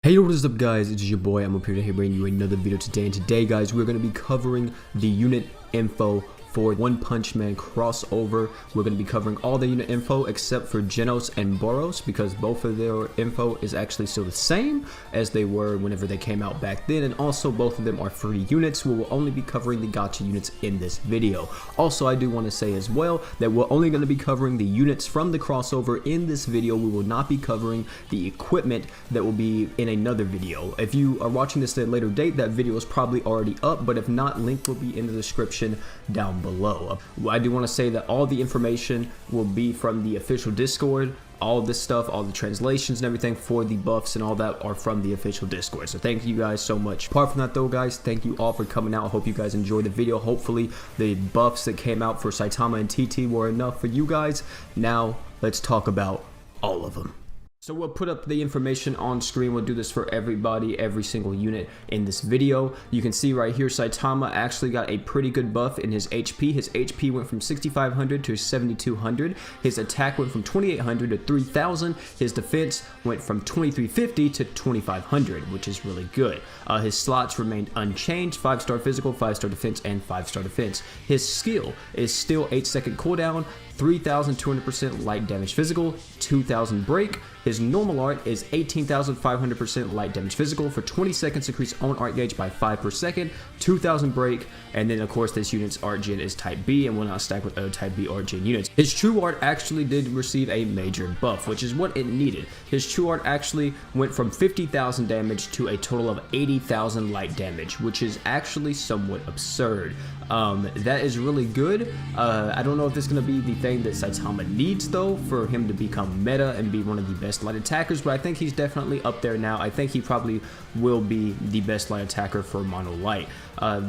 Hey, what is up guys, it's your boy, I'm up here to bring you another video today, and today guys, we're going to be covering the unit info for One Punch Man crossover. We're going to be covering all the unit info except for Genos and Boros, because both of their info is actually still the same as they were whenever they came out back then, and also both of them are free units. We will only be covering the gacha units in this video. Also, I do want to say as well that we're only going to be covering the units from the crossover in this video. We will not be covering the equipment that will be in another video. If you are watching this at a later date, that video is probably already up, but if not, link will be in the description down below. I do want to say that all the information will be from the official Discord. All this stuff, all the translations and everything for the buffs and all that are from the official Discord. So thank you guys so much. Apart from that though guys, thank you all for coming out. I hope you guys enjoyed the video. Hopefully the buffs that came out for Saitama and TT were enough for you guys. Now let's talk about all of them. So we'll put up the information on screen. We'll do this for everybody, every single unit in this video. You can see right here, Saitama actually got a pretty good buff in his HP. His HP went from 6,500 to 7,200. His attack went from 2,800 to 3,000. His defense went from 2,350 to 2,500, which is really good. His slots remained unchanged: 5-star physical, 5-star defense, and 5-star defense. His skill is still 8-second cooldown, 3,200% light damage physical, 2,000 break. His normal art is 18,500% light damage physical for 20 seconds, increase own art gauge by 5 per second, 2,000 break, and then of course this unit's art gen is type B and will not stack with other type B art gen units. His true art actually did receive a major buff, which is what it needed. His true art actually went from 50,000 damage to a total of 80,000 light damage, which is actually somewhat absurd. That is really good. I don't know if this is going to be the thing that Saitama needs though for him to become meta and be one of the best light attackers, but I think he's definitely up there now. I think he probably will be the best light attacker for Mono Light.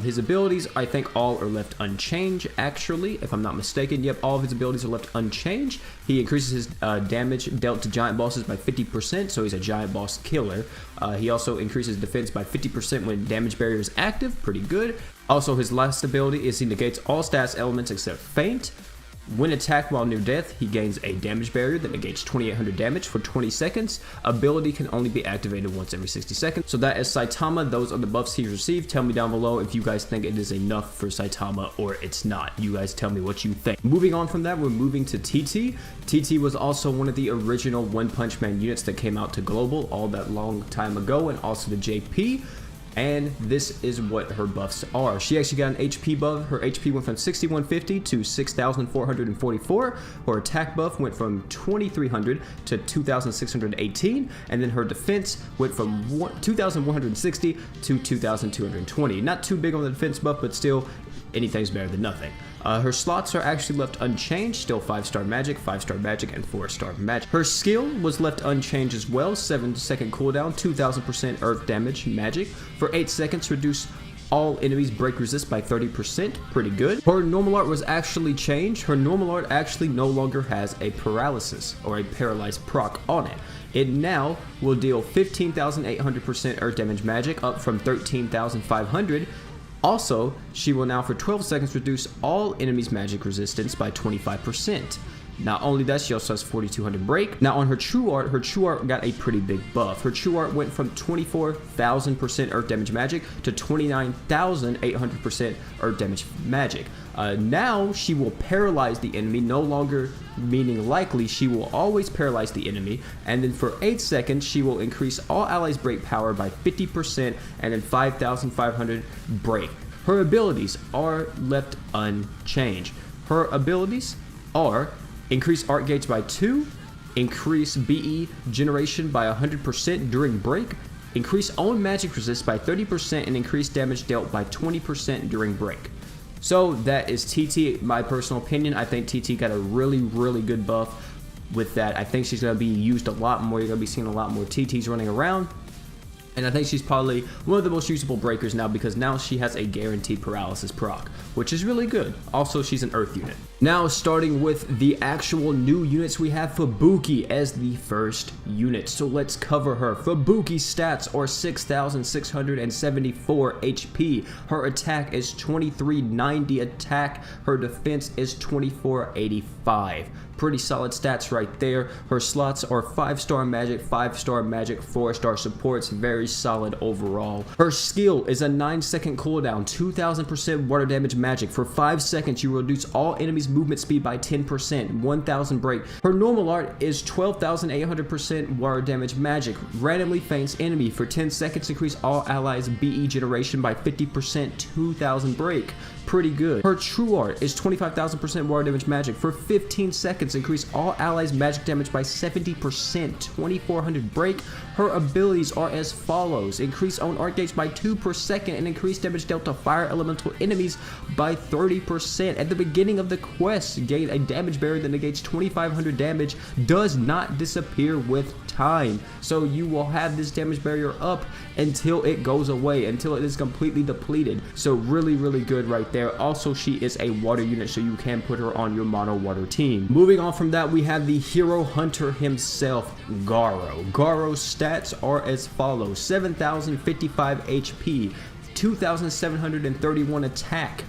His abilities, I think all are left unchanged actually, if I'm not mistaken. Yep, all of his abilities are left unchanged. He increases his damage dealt to giant bosses by 50%, so he's a giant boss killer. He also increases defense by 50% when damage barrier is active, pretty good. Also, his last ability is he negates all stats elements except feint. When attacked while near death, he gains a damage barrier that negates 2,800 damage for 20 seconds. Ability can only be activated once every 60 seconds. So that is Saitama. Those are the buffs he's received. Tell me down below if you guys think it is enough for Saitama or it's not. You guys tell me what you think. Moving on from that, we're moving to TT. TT was also one of the original One Punch Man units that came out to Global all that long time ago, and also the JP. And this is what her buffs are. She actually got an HP buff. Her HP went from 6,150 to 6,444. Her attack buff went from 2,300 to 2,618. And then her defense went from 2,160 to 2,220. Not too big on the defense buff, but still, anything's better than nothing. Her slots are actually left unchanged, still 5-star magic, 5-star magic, and 4-star magic. Her skill was left unchanged as well: 7-second cooldown, 2,000% earth damage magic. For 8 seconds, reduce all enemies break resist by 30%, pretty good. Her normal art was actually changed. Her normal art actually no longer has a paralysis or a paralyzed proc on it. It now will deal 15,800% earth damage magic, up from 13,500. Also, she will now for 12 seconds reduce all enemies' magic resistance by 25%. Not only that, she also has 4,200 break. Now on her true art got a pretty big buff. Her true art went from 24,000% earth damage magic to 29,800% earth damage magic. Now she will paralyze the enemy, no longer meaning likely, she will always paralyze the enemy. And then for 8 seconds, she will increase all allies' break power by 50% and then 5,500 break. Her abilities are left unchanged. Her abilities are increase art gauge by 2, increase BE generation by 100% during break, increase own magic resist by 30%, and increase damage dealt by 20% during break. So that is TT. My personal opinion, I think TT got a really good buff with that. I think she's going to be used a lot more. You're going to be seeing a lot more TTs running around. And I think she's probably one of the most usable breakers now, because now she has a guaranteed paralysis proc, which is really good. Also, she's an earth unit. Now, starting with the actual new units, we have Fabuki as the first unit. So let's cover her. Fabuki's stats are 6,674 HP. Her attack is 2,390 attack. Her defense is 2,485. Pretty solid stats right there. Her slots are 5-star magic, 5-star magic, 4-star supports. Very solid overall. Her skill is a 9-second cooldown, 2000% water damage magic. For 5 seconds, you reduce all enemies' movement speed by 10%, 1000 break. Her normal art is 12,800% water damage magic. Randomly faints enemy. For 10 seconds, increase all allies' BE generation by 50%, 2000 break. Pretty good. Her true art is 25,000% water damage magic. For 15 seconds, increase all allies' magic damage by 70%, 2400 break. Her abilities are as follows: increase own art gauge by 2 per second and increase damage dealt to fire elemental enemies by 30%. At the beginning of the quest, gain a damage barrier that negates 2500 damage, does not disappear with time. So you will have this damage barrier up until it goes away, until it is completely depleted. So really good right there. Also, she is a water unit, so you can put her on your mono water team. Moving on from that, we have the hero hunter himself, Garou. Garou's stats are as follows: 7,055 HP, 2,731 attack,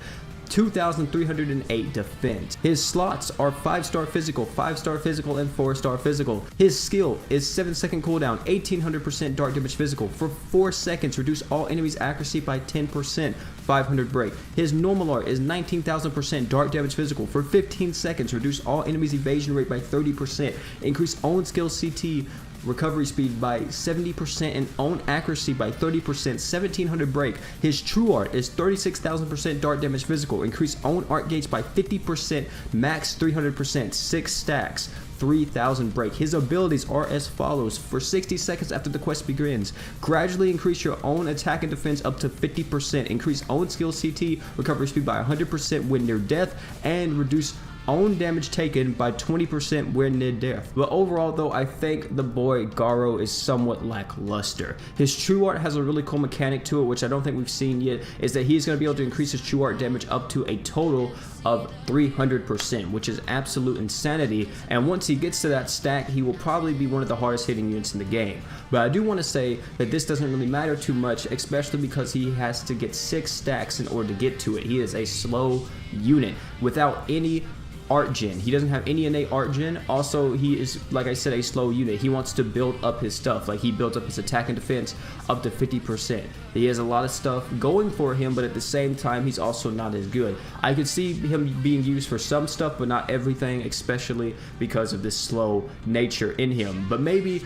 2,308 defense. His slots are 5-star physical, 5-star physical, and 4-star physical. His skill is 7-second cooldown, 1800% dark damage physical. For 4 seconds, reduce all enemies' accuracy by 10%, 500 break. His normal art is 19,000% dark damage physical. For 15 seconds, reduce all enemies' evasion rate by 30%, increase own skill CT recovery speed by 70% and own accuracy by 30%, 1700 break. His true art is 36,000% dark damage physical, increase own art gauge by 50%, max 300%, 6 stacks, 3000 break. His abilities are as follows: for 60 seconds after the quest begins, gradually increase your own attack and defense up to 50%, increase own skill CT recovery speed by 100% when near death, and reduce own damage taken by 20% when near death. But overall though, I think the boy Garou is somewhat lackluster. His true art has a really cool mechanic to it, which I don't think we've seen yet, is that he's going to be able to increase his true art damage up to a total of 300%, which is absolute insanity. And once he gets to that stack, he will probably be one of the hardest hitting units in the game. But I do want to say that this doesn't really matter too much, especially because he has to get 6 stacks in order to get to it. He is a slow unit without any art gen. He doesn't have any innate art gen. Also, he is, like I said, a slow unit. He wants to build up his stuff. Like, he builds up his attack and defense up to 50%. He has a lot of stuff going for him, but at the same time, he's also not as good. I could see him being used for some stuff, but not everything, especially because of this slow nature in him. But maybe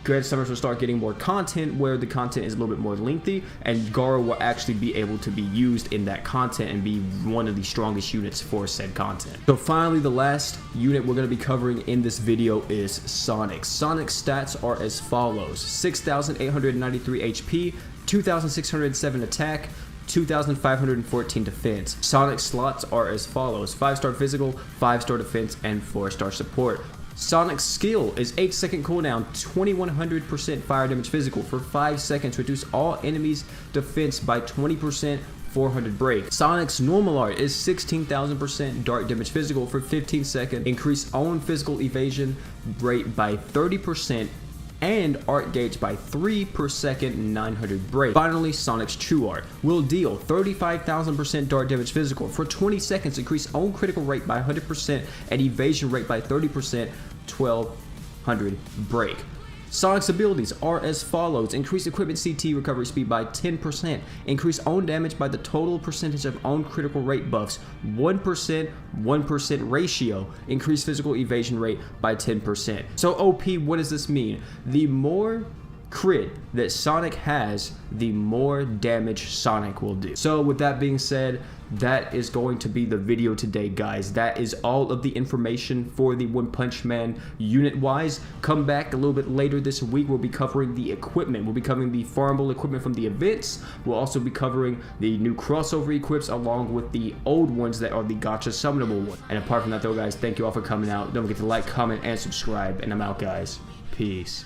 Grand Summers will start getting more content where the content is a little bit more lengthy, and Garou will actually be able to be used in that content and be one of the strongest units for said content. So finally, the last unit we're going to be covering in this video is Sonic. Sonic's stats are as follows: 6,893 HP, 2,607 attack, 2,514 defense. Sonic's slots are as follows: 5-star physical, 5-star defense, and 4-star support. Sonic's skill is 8-second cooldown, 2100% fire damage physical. For 5 seconds, reduce all enemies' defense by 20%, 400 break. Sonic's normal art is 16,000% dark damage physical. For 15 seconds, increase own physical evasion rate by 30%, and art gauge by 3 per second, 900 break. Finally, Sonic's true art will deal 35,000% dark damage physical. For 20 seconds, increase own critical rate by 100% and evasion rate by 30%, 1200 break. Sonic's abilities are as follows: increase equipment CT recovery speed by 10%, increase own damage by the total percentage of own critical rate buffs, 1%, 1% ratio, increase physical evasion rate by 10%. So OP, what does this mean? The more crit that Sonic has, the more damage Sonic will do. So with that being said, that is going to be the video today, guys. That is all of the information for the One Punch Man unit wise. Come back a little bit later this week. We'll be covering the equipment. We'll be covering the farmable equipment from the events. We'll also be covering the new crossover equips along with the old ones that are the gacha summonable ones. And apart from that though, guys, thank you all for coming out. Don't forget to like, comment, and subscribe. And I'm out, guys. Peace.